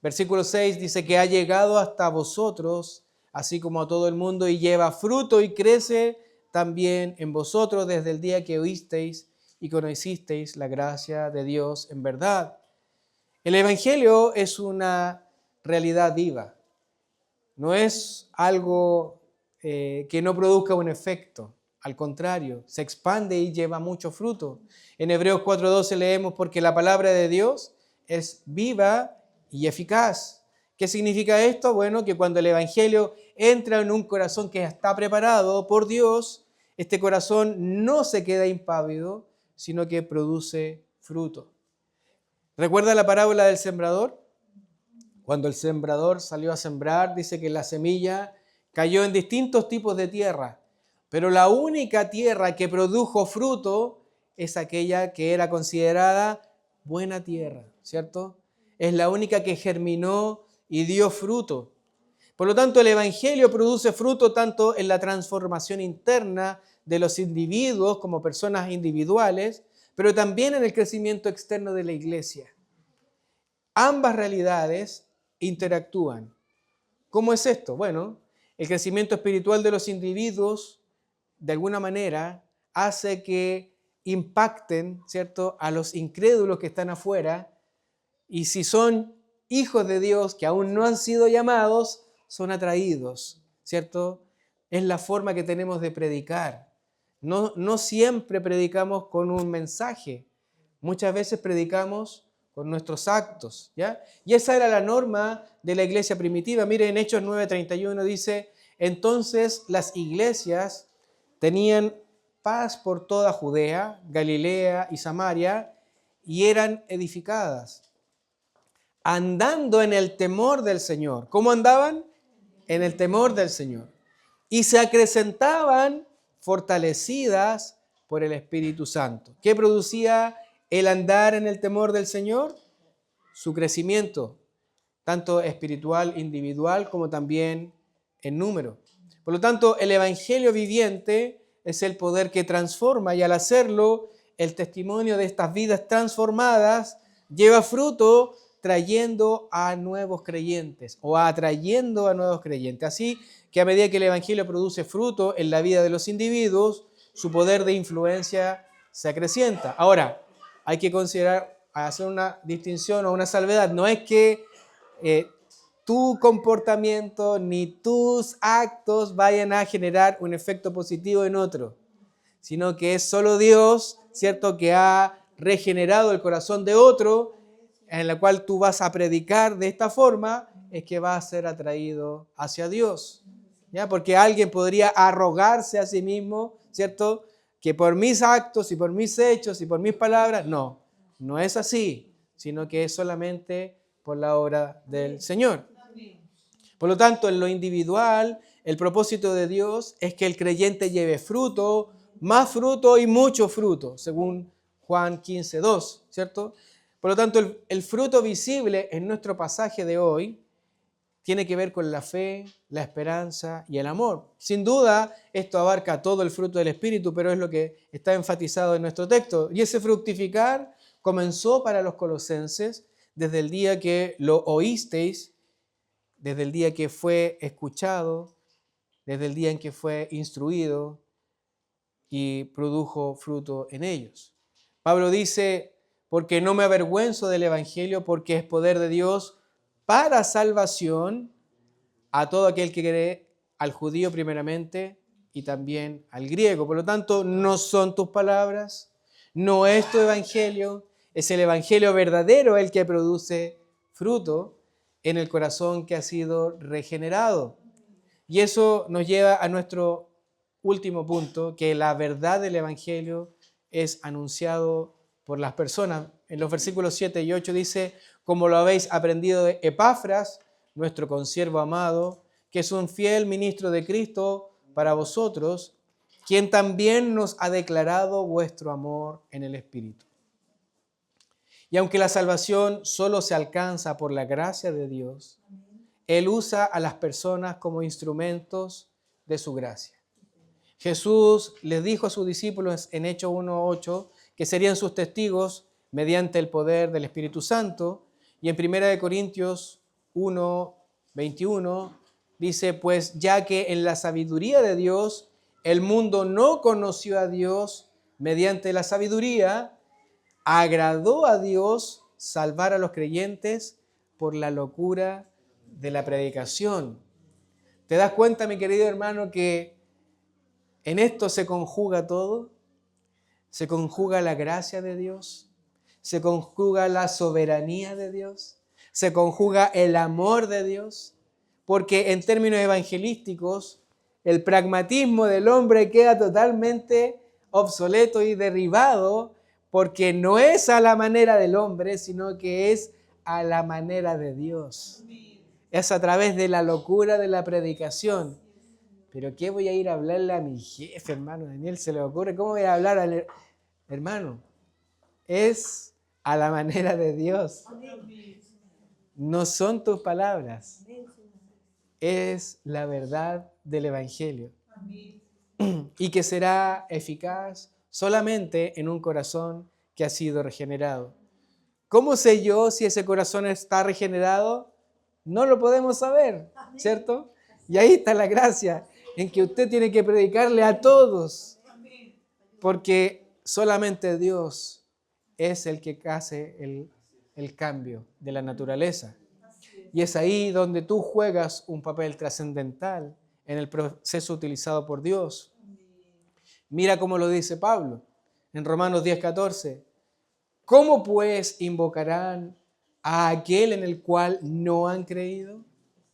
Versículo 6 dice que ha llegado hasta vosotros, así como a todo el mundo, y lleva fruto y crece también en vosotros desde el día que oísteis y conocisteis la gracia de Dios en verdad. El Evangelio es una realidad viva, no es algo que no produzca un efecto, al contrario, se expande y lleva mucho fruto. En Hebreos 4:12 leemos, porque la palabra de Dios es viva y eficaz. ¿Qué significa esto? Bueno, que cuando el Evangelio entra en un corazón que está preparado por Dios, este corazón no se queda impávido, sino que produce fruto. ¿Recuerda la parábola del sembrador? Cuando el sembrador salió a sembrar, dice que la semilla cayó en distintos tipos de tierra, pero la única tierra que produjo fruto es aquella que era considerada buena tierra, ¿cierto? Es la única que germinó y dio fruto. Por lo tanto, el Evangelio produce fruto tanto en la transformación interna de los individuos como personas individuales, pero también en el crecimiento externo de la iglesia. Ambas realidades interactúan. ¿Cómo es esto? Bueno, el crecimiento espiritual de los individuos, de alguna manera, hace que impacten, ¿cierto?, a los incrédulos que están afuera, y si son hijos de Dios que aún no han sido llamados, son atraídos, ¿cierto? Es la forma que tenemos de predicar. No siempre predicamos con un mensaje, muchas veces predicamos con nuestros actos, ¿ya? Y esa era la norma de la iglesia primitiva. Mire, en Hechos 9:31 dice, entonces las iglesias tenían paz por toda Judea, Galilea y Samaria, y eran edificadas, andando en el temor del Señor. ¿Cómo andaban? En el temor del Señor. Y se acrecentaban fortalecidas por el Espíritu Santo. ¿Qué producía el andar en el temor del Señor? Su crecimiento, tanto espiritual, individual, como también en número. Por lo tanto, el Evangelio viviente es el poder que transforma, y al hacerlo, el testimonio de estas vidas transformadas lleva fruto, trayendo a nuevos creyentes o atrayendo a nuevos creyentes. Así que a medida que el Evangelio produce fruto en la vida de los individuos, su poder de influencia se acrecienta. Ahora, hay que considerar, hacer una distinción o una salvedad. No es que tu comportamiento ni tus actos vayan a generar un efecto positivo en otro, sino que es solo Dios, ¿cierto?, que ha regenerado el corazón de otro, en la cual tú vas a predicar de esta forma, es que va a ser atraído hacia Dios. ¿Ya? Porque alguien podría arrogarse a sí mismo, ¿cierto?, que por mis actos y por mis hechos y por mis palabras, no es así, sino que es solamente por la obra del Señor. Por lo tanto, en lo individual, el propósito de Dios es que el creyente lleve fruto, más fruto y mucho fruto, según Juan 15:2, ¿cierto? Por lo tanto, el fruto visible en nuestro pasaje de hoy tiene que ver con la fe, la esperanza y el amor. Sin duda, esto abarca todo el fruto del Espíritu, pero es lo que está enfatizado en nuestro texto. Y ese fructificar comenzó para los colosenses desde el día que lo oísteis, desde el día que fue escuchado, desde el día en que fue instruido y produjo fruto en ellos. Pablo dice, porque no me avergüenzo del Evangelio, porque es poder de Dios para salvación a todo aquel que cree, al judío primeramente y también al griego. Por lo tanto, no son tus palabras, no es tu Evangelio, es el Evangelio verdadero el que produce fruto en el corazón que ha sido regenerado. Y eso nos lleva a nuestro último punto, que la verdad del Evangelio es anunciado por las personas. En los versículos 7 y 8 dice, como lo habéis aprendido de Epafras, nuestro consiervo amado, que es un fiel ministro de Cristo para vosotros, quien también nos ha declarado vuestro amor en el Espíritu. Y aunque la salvación solo se alcanza por la gracia de Dios, Él usa a las personas como instrumentos de su gracia. Jesús les dijo a sus discípulos en Hechos 1:8 que serían sus testigos mediante el poder del Espíritu Santo. Y en 1 Corintios 1:21 dice, pues ya que en la sabiduría de Dios el mundo no conoció a Dios mediante la sabiduría, agradó a Dios salvar a los creyentes por la locura de la predicación. ¿Te das cuenta, mi querido hermano, que en esto se conjuga todo? Se conjuga la gracia de Dios, se conjuga la soberanía de Dios, se conjuga el amor de Dios, porque en términos evangelísticos, el pragmatismo del hombre queda totalmente obsoleto y derribado, porque no es a la manera del hombre, sino que es a la manera de Dios. Es a través de la locura de la predicación. ¿Pero qué voy a ir a hablarle a mi jefe, hermano? Daniel, ¿se le ocurre? ¿Cómo voy a hablar al hermano? Es a la manera de Dios. No son tus palabras. Es la verdad del Evangelio. Y que será eficaz solamente en un corazón que ha sido regenerado. ¿Cómo sé yo si ese corazón está regenerado? No lo podemos saber, ¿cierto? Y ahí está la gracia, en que usted tiene que predicarle a todos, porque solamente Dios es el que hace el cambio de la naturaleza. Y es ahí donde tú juegas un papel trascendental en el proceso utilizado por Dios. Mira cómo lo dice Pablo en Romanos 10:14. ¿Cómo pues invocarán a aquel en el cual no han creído?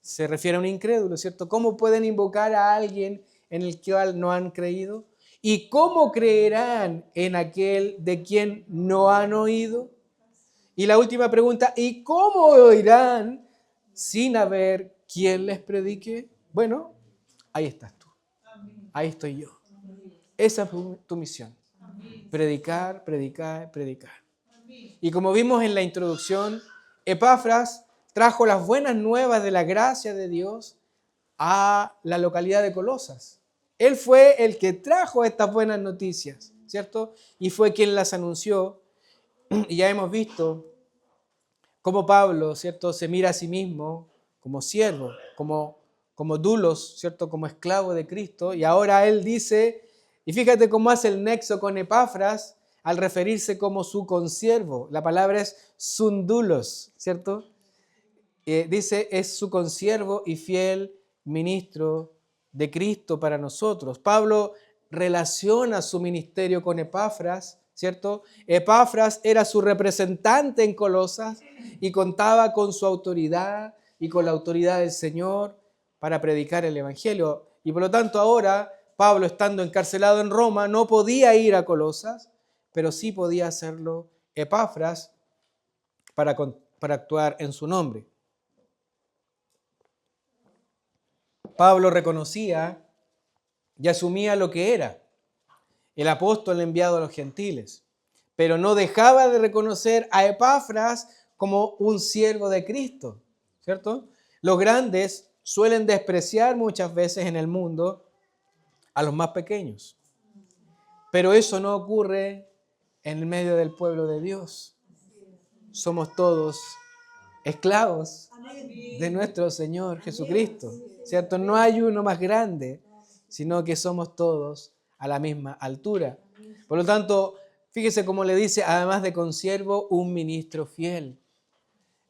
Se refiere a un incrédulo, ¿cierto? ¿Cómo pueden invocar a alguien en el cual no han creído? ¿Y cómo creerán en aquel de quien no han oído? Y la última pregunta, ¿y cómo oirán sin haber quien les predique? Bueno, ahí estás tú. Ahí estoy yo. Esa es tu misión. Predicar, predicar, predicar. Y como vimos en la introducción, Epafras trajo las buenas nuevas de la gracia de Dios a la localidad de Colosas. Él fue el que trajo estas buenas noticias, ¿cierto? Y fue quien las anunció. Y ya hemos visto cómo Pablo, ¿cierto?, se mira a sí mismo como siervo, como doulos, ¿cierto?, como esclavo de Cristo. Y ahora él dice, y fíjate cómo hace el nexo con Epafras al referirse como su consiervo. La palabra es sundulos, ¿cierto? Dice, es su consiervo y fiel ministro de Cristo para nosotros. Pablo relaciona su ministerio con Epafras, ¿cierto? Epafras era su representante en Colosas y contaba con su autoridad y con la autoridad del Señor para predicar el Evangelio. Y por lo tanto ahora, Pablo, estando encarcelado en Roma, no podía ir a Colosas, pero sí podía hacerlo Epafras para actuar en su nombre. Pablo reconocía y asumía lo que era, el apóstol enviado a los gentiles, pero no dejaba de reconocer a Epafras como un siervo de Cristo, ¿cierto? Los grandes suelen despreciar muchas veces en el mundo a los más pequeños, pero eso no ocurre en el medio del pueblo de Dios. Somos todos esclavos de nuestro Señor Jesucristo, ¿cierto? No hay uno más grande, sino que somos todos a la misma altura. Por lo tanto, fíjese cómo le dice, además de consiervo, un ministro fiel.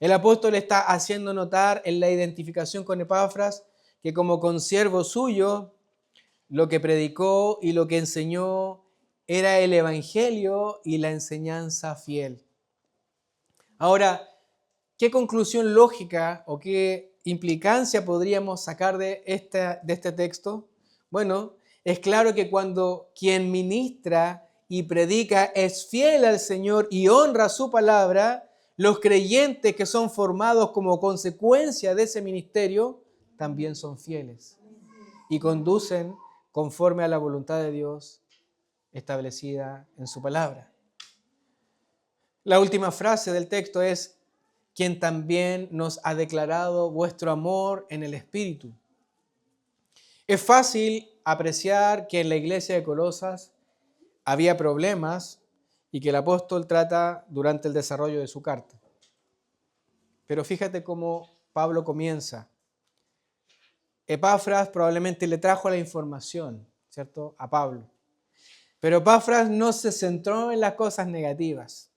El apóstol está haciendo notar en la identificación con Epafras que como consiervo suyo, lo que predicó y lo que enseñó era el evangelio y la enseñanza fiel. Ahora, ¿qué conclusión lógica o qué implicancia podríamos sacar de este texto? Bueno, es claro que cuando quien ministra y predica es fiel al Señor y honra su palabra, los creyentes que son formados como consecuencia de ese ministerio también son fieles y conducen conforme a la voluntad de Dios establecida en su palabra. La última frase del texto es, quien también nos ha declarado vuestro amor en el Espíritu. Es fácil apreciar que en la iglesia de Colosas había problemas y que el apóstol trata durante el desarrollo de su carta. Pero fíjate cómo Pablo comienza. Epafras probablemente le trajo la información, ¿cierto?, a Pablo. Pero Epafras no se centró en las cosas negativas,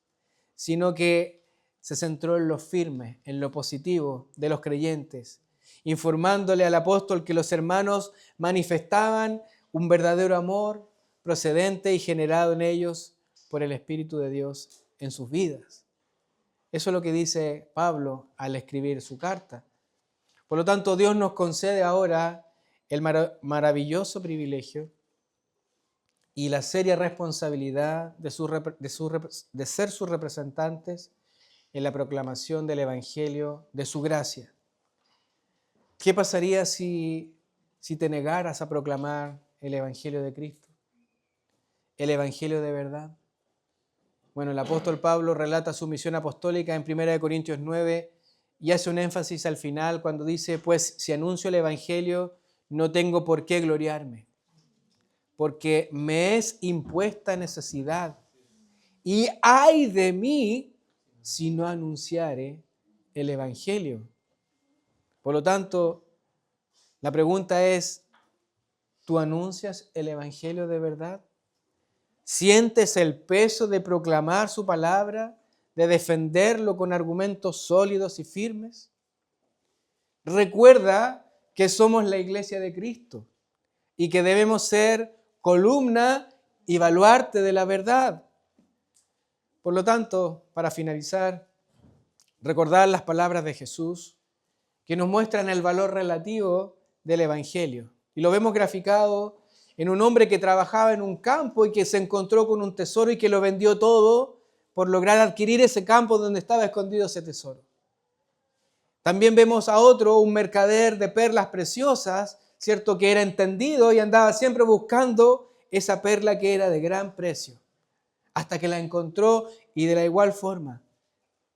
sino que se centró en lo firme, en lo positivo de los creyentes, informándole al apóstol que los hermanos manifestaban un verdadero amor procedente y generado en ellos por el Espíritu de Dios en sus vidas. Eso es lo que dice Pablo al escribir su carta. Por lo tanto, Dios nos concede ahora el maravilloso privilegio y la seria responsabilidad de ser sus representantes en la proclamación del Evangelio de su gracia. ¿Qué pasaría si te negaras a proclamar el Evangelio de Cristo? El Evangelio de verdad. Bueno, el apóstol Pablo relata su misión apostólica en 1 Corintios 9 y hace un énfasis al final cuando dice, pues si anuncio el Evangelio, no tengo por qué gloriarme, porque me es impuesta necesidad. Y ay de mí si no anunciare el Evangelio. Por lo tanto, la pregunta es, ¿tú anuncias el Evangelio de verdad? ¿Sientes el peso de proclamar su palabra, de defenderlo con argumentos sólidos y firmes? Recuerda que somos la iglesia de Cristo y que debemos ser columna y baluarte de la verdad. Por lo tanto, para finalizar, recordar las palabras de Jesús que nos muestran el valor relativo del Evangelio. Y lo vemos graficado en un hombre que trabajaba en un campo y que se encontró con un tesoro y que lo vendió todo por lograr adquirir ese campo donde estaba escondido ese tesoro. También vemos a otro, un mercader de perlas preciosas, ¿cierto?, que era entendido y andaba siempre buscando esa perla que era de gran precio, hasta que la encontró y de la igual forma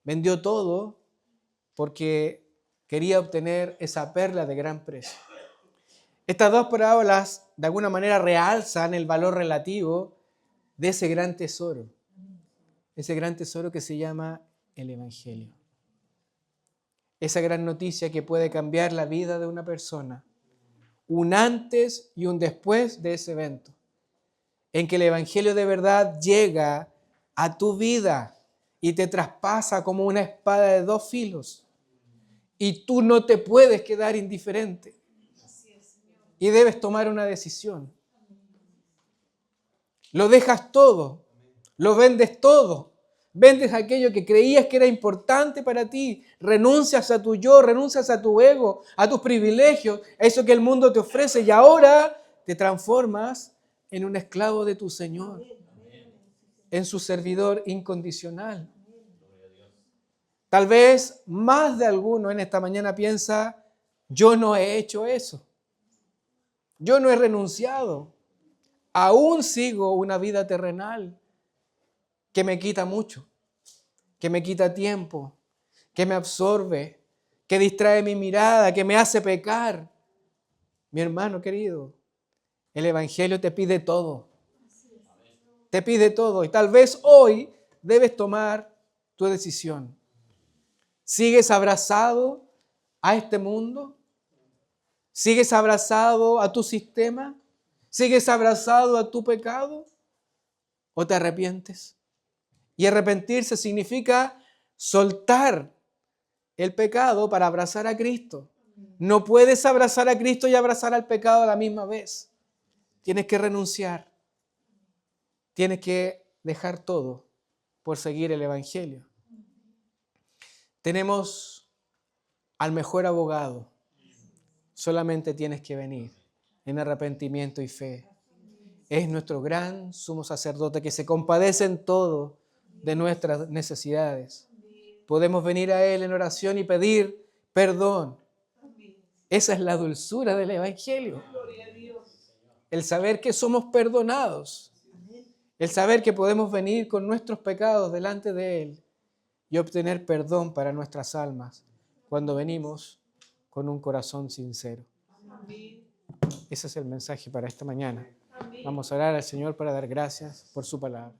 vendió todo porque quería obtener esa perla de gran precio. Estas dos parábolas de alguna manera realzan el valor relativo de ese gran tesoro que se llama el Evangelio. Esa gran noticia que puede cambiar la vida de una persona, un antes y un después de ese evento, en que el Evangelio de verdad llega a tu vida y te traspasa como una espada de dos filos y tú no te puedes quedar indiferente y debes tomar una decisión. Lo dejas todo, lo vendes todo. Vendes aquello que creías que era importante para ti. Renuncias a tu yo, renuncias a tu ego, a tus privilegios, a eso que el mundo te ofrece y ahora te transformas en un esclavo de tu Señor, en su servidor incondicional. Tal vez más de alguno en esta mañana piensa, yo no he hecho eso. Yo no he renunciado. Aún sigo una vida terrenal que me quita mucho, que me quita tiempo, que me absorbe, que distrae mi mirada, que me hace pecar. Mi hermano querido, el Evangelio te pide todo. Te pide todo y tal vez hoy debes tomar tu decisión. ¿Sigues abrazado a este mundo? ¿Sigues abrazado a tu sistema? ¿Sigues abrazado a tu pecado? ¿O te arrepientes? Y arrepentirse significa soltar el pecado para abrazar a Cristo. No puedes abrazar a Cristo y abrazar al pecado a la misma vez. Tienes que renunciar. Tienes que dejar todo por seguir el Evangelio. Tenemos al mejor abogado. Solamente tienes que venir en arrepentimiento y fe. Es nuestro gran sumo sacerdote que se compadece en todo de nuestras necesidades. Podemos venir a Él en oración y pedir perdón. Esa es la dulzura del Evangelio. El saber que somos perdonados El saber que podemos venir con nuestros pecados delante de Él y obtener perdón para nuestras almas cuando venimos con un corazón sincero. Ese es el mensaje para esta mañana. Vamos a orar al Señor para dar gracias por su palabra.